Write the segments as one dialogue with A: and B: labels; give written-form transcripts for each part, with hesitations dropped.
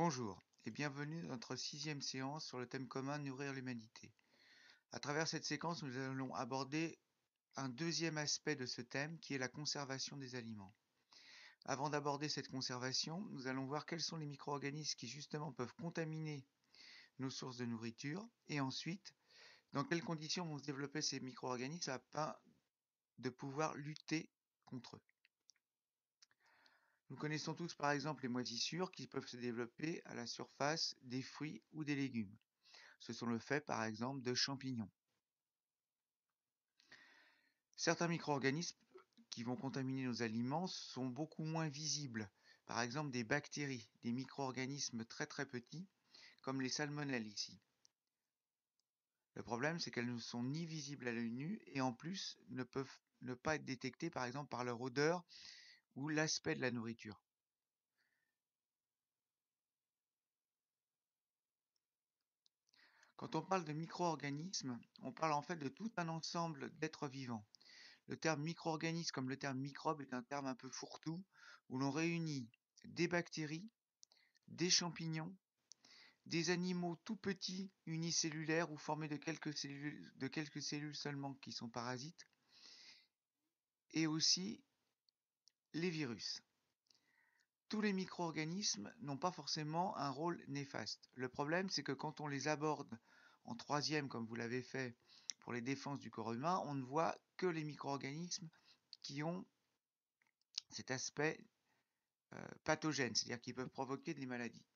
A: Bonjour et bienvenue dans notre sixième séance sur le thème commun Nourrir l'humanité. À travers cette séquence, nous allons aborder un deuxième aspect de ce thème qui est la conservation des aliments. Avant d'aborder cette conservation, nous allons voir quels sont les micro-organismes qui justement peuvent contaminer nos sources de nourriture et ensuite, dans quelles conditions vont se développer ces micro-organismes afin de pouvoir lutter contre eux. Nous connaissons tous par exemple les moisissures qui peuvent se développer à la surface des fruits ou des légumes. Ce sont le fait par exemple de champignons. Certains micro-organismes qui vont contaminer nos aliments sont beaucoup moins visibles. Par exemple des bactéries, des micro-organismes très très petits, comme les salmonelles ici. Le problème, c'est qu'elles ne sont ni visibles à l'œil nu et en plus ne peuvent ne pas être détectées par exemple par leur odeur ou l'aspect de la nourriture. Quand on parle de micro-organismes, on parle en fait de tout un ensemble d'êtres vivants. Le terme micro-organisme comme le terme microbe est un terme un peu fourre-tout où l'on réunit des bactéries, des champignons, des animaux tout petits, unicellulaires ou formés de quelques cellules seulement qui sont parasites, et aussi les virus. Tous les micro-organismes n'ont pas forcément un rôle néfaste. Le problème, c'est que quand on les aborde en troisième, comme vous l'avez fait pour les défenses du corps humain, on ne voit que les micro-organismes qui ont cet aspect pathogène, c'est-à-dire qui peuvent provoquer des maladies.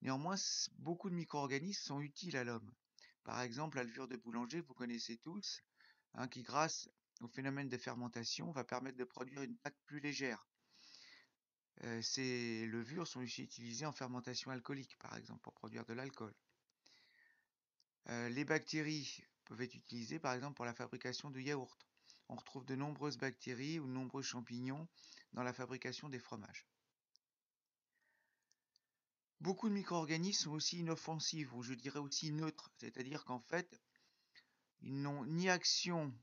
A: Néanmoins, beaucoup de micro-organismes sont utiles à l'homme. Par exemple, la levure de boulanger, vous connaissez tous, qui grâce au phénomène de fermentation va permettre de produire une pâte plus légère. Ces levures sont aussi utilisées en fermentation alcoolique, par exemple, pour produire de l'alcool. Les bactéries peuvent être utilisées, par exemple, pour la fabrication de yaourts. On retrouve de nombreuses bactéries ou de nombreux champignons dans la fabrication des fromages. Beaucoup de micro-organismes sont aussi inoffensifs, ou je dirais aussi neutres, c'est-à-dire qu'en fait, ils n'ont ni action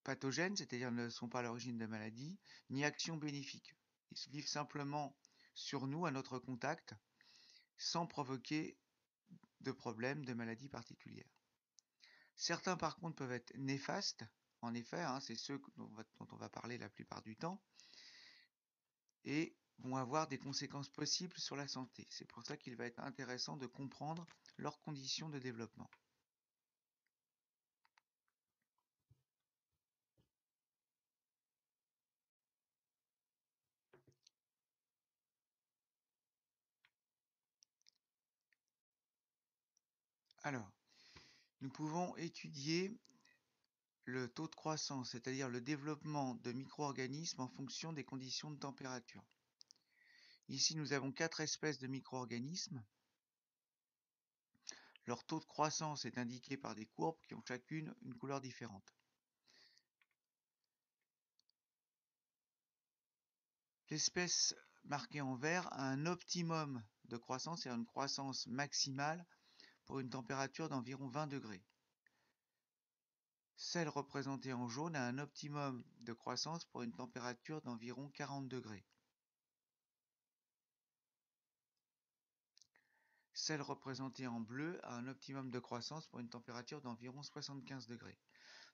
A: pathogène, c'est-à-dire ne sont pas à l'origine de maladies, ni action bénéfique. Ils vivent simplement sur nous, à notre contact, sans provoquer de problèmes, de maladies particulières. Certains, par contre, peuvent être néfastes, en effet, c'est ceux dont on va parler la plupart du temps, et vont avoir des conséquences possibles sur la santé. C'est pour ça qu'il va être intéressant de comprendre leurs conditions de développement. Alors, nous pouvons étudier le taux de croissance, c'est-à-dire le développement de micro-organismes en fonction des conditions de température. Ici, nous avons 4 espèces de micro-organismes. Leur taux de croissance est indiqué par des courbes qui ont chacune une couleur différente. L'espèce marquée en vert a un optimum de croissance, c'est-à-dire une croissance maximale pour une température d'environ 20 degrés. Celle représentée en jaune a un optimum de croissance pour une température d'environ 40 degrés. Celle représentée en bleu a un optimum de croissance pour une température d'environ 75 degrés.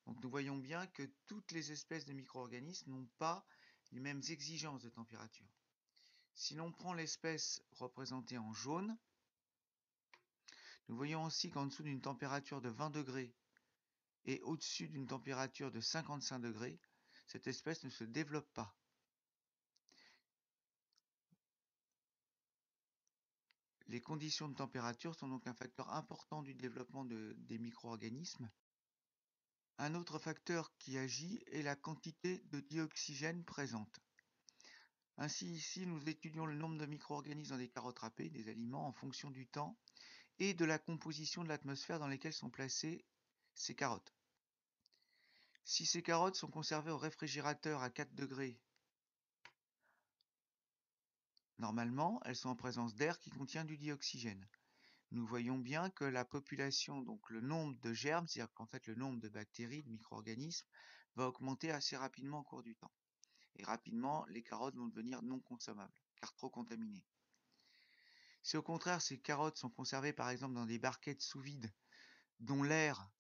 A: Donc nous voyons bien que toutes les espèces de micro-organismes n'ont pas les mêmes exigences de température. Si l'on prend l'espèce représentée en jaune, nous voyons aussi qu'en dessous d'une température de 20 degrés et au-dessus d'une température de 55 degrés, cette espèce ne se développe pas. Les conditions de température sont donc un facteur important du développement des micro-organismes. Un autre facteur qui agit est la quantité de dioxygène présente. Ainsi, ici, nous étudions le nombre de micro-organismes dans des carottes râpées, des aliments, en fonction du temps et de la composition de l'atmosphère dans laquelle sont placées ces carottes. Si ces carottes sont conservées au réfrigérateur à 4 degrés, normalement, elles sont en présence d'air qui contient du dioxygène. Nous voyons bien que la population, donc le nombre de germes, c'est-à-dire qu'en fait le nombre de bactéries, de micro-organismes, va augmenter assez rapidement au cours du temps. Et rapidement, les carottes vont devenir non consommables, car trop contaminées. Si au contraire ces carottes sont conservées par exemple dans des barquettes sous vide dont l'air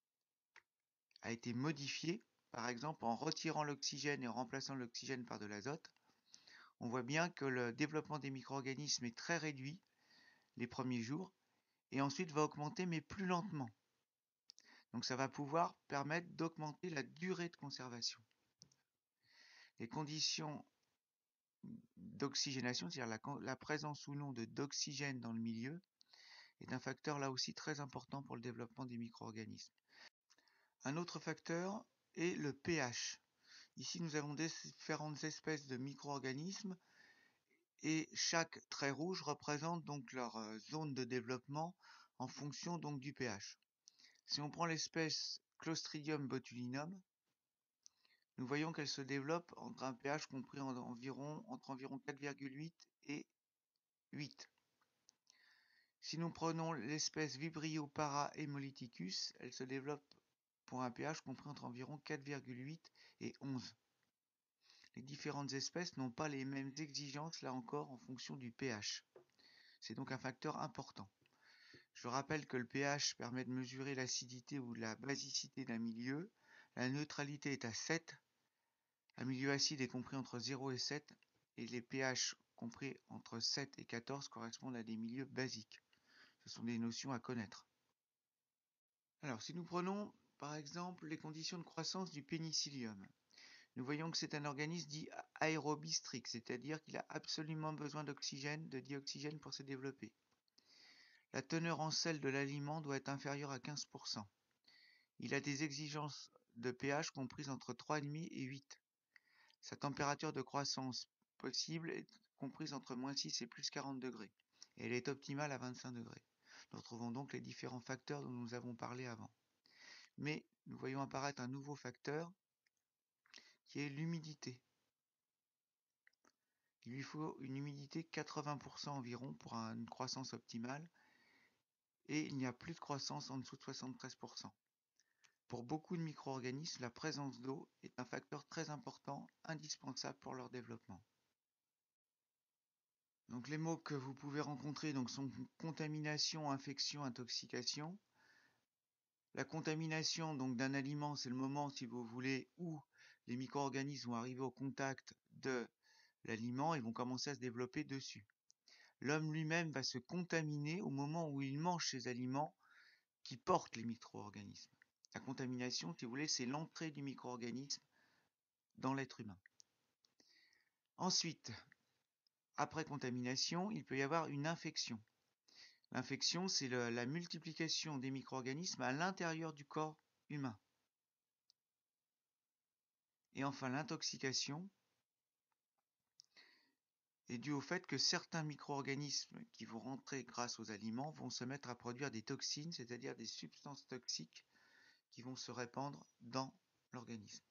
A: a été modifié, par exemple en retirant l'oxygène et en remplaçant l'oxygène par de l'azote, on voit bien que le développement des micro-organismes est très réduit les premiers jours et ensuite va augmenter mais plus lentement. Donc ça va pouvoir permettre d'augmenter la durée de conservation. Les conditions d'oxygénation, c'est-à-dire la présence ou non d'oxygène dans le milieu, est un facteur là aussi très important pour le développement des micro-organismes. Un autre facteur est le pH. Ici, nous avons différentes espèces de micro-organismes et chaque trait rouge représente donc leur zone de développement en fonction donc du pH. Si on prend l'espèce Clostridium botulinum, nous voyons qu'elle se développe entre un pH compris entre environ 4,8 et 8. Si nous prenons l'espèce Vibrio parahemolyticus, elle se développe pour un pH compris entre environ 4,8 et 11. Les différentes espèces n'ont pas les mêmes exigences, là encore, en fonction du pH. C'est donc un facteur important. Je rappelle que le pH permet de mesurer l'acidité ou la basicité d'un milieu. La neutralité est à 7. Un milieu acide est compris entre 0 et 7. Et les pH compris entre 7 et 14 correspondent à des milieux basiques. Ce sont des notions à connaître. Alors, si nous prenons par exemple les conditions de croissance du pénicillium, nous voyons que c'est un organisme dit aérobie strict, c'est-à-dire qu'il a absolument besoin d'oxygène, de dioxygène pour se développer. La teneur en sel de l'aliment doit être inférieure à 15%. Il a des exigences de pH comprises entre 3,5 et 8. Sa température de croissance possible est comprise entre -6 et +40 degrés. Et elle est optimale à 25 degrés. Nous retrouvons donc les différents facteurs dont nous avons parlé avant. Mais nous voyons apparaître un nouveau facteur qui est l'humidité. Il lui faut une humidité 80% environ pour une croissance optimale et il n'y a plus de croissance en dessous de 73%. Pour beaucoup de micro-organismes, la présence d'eau est un facteur très important, indispensable pour leur développement. Donc les mots que vous pouvez rencontrer donc, sont contamination, infection, intoxication. La contamination donc d'un aliment, c'est le moment, si vous voulez, où les micro-organismes vont arriver au contact de l'aliment et vont commencer à se développer dessus. L'homme lui-même va se contaminer au moment où il mange ces aliments qui portent les micro-organismes. La contamination, si vous voulez, c'est l'entrée du micro-organisme dans l'être humain. Ensuite, après contamination, il peut y avoir une infection. L'infection, c'est la multiplication des micro-organismes à l'intérieur du corps humain. Et enfin, l'intoxication est due au fait que certains micro-organismes qui vont rentrer grâce aux aliments vont se mettre à produire des toxines, c'est-à-dire des substances toxiques qui vont se répandre dans l'organisme.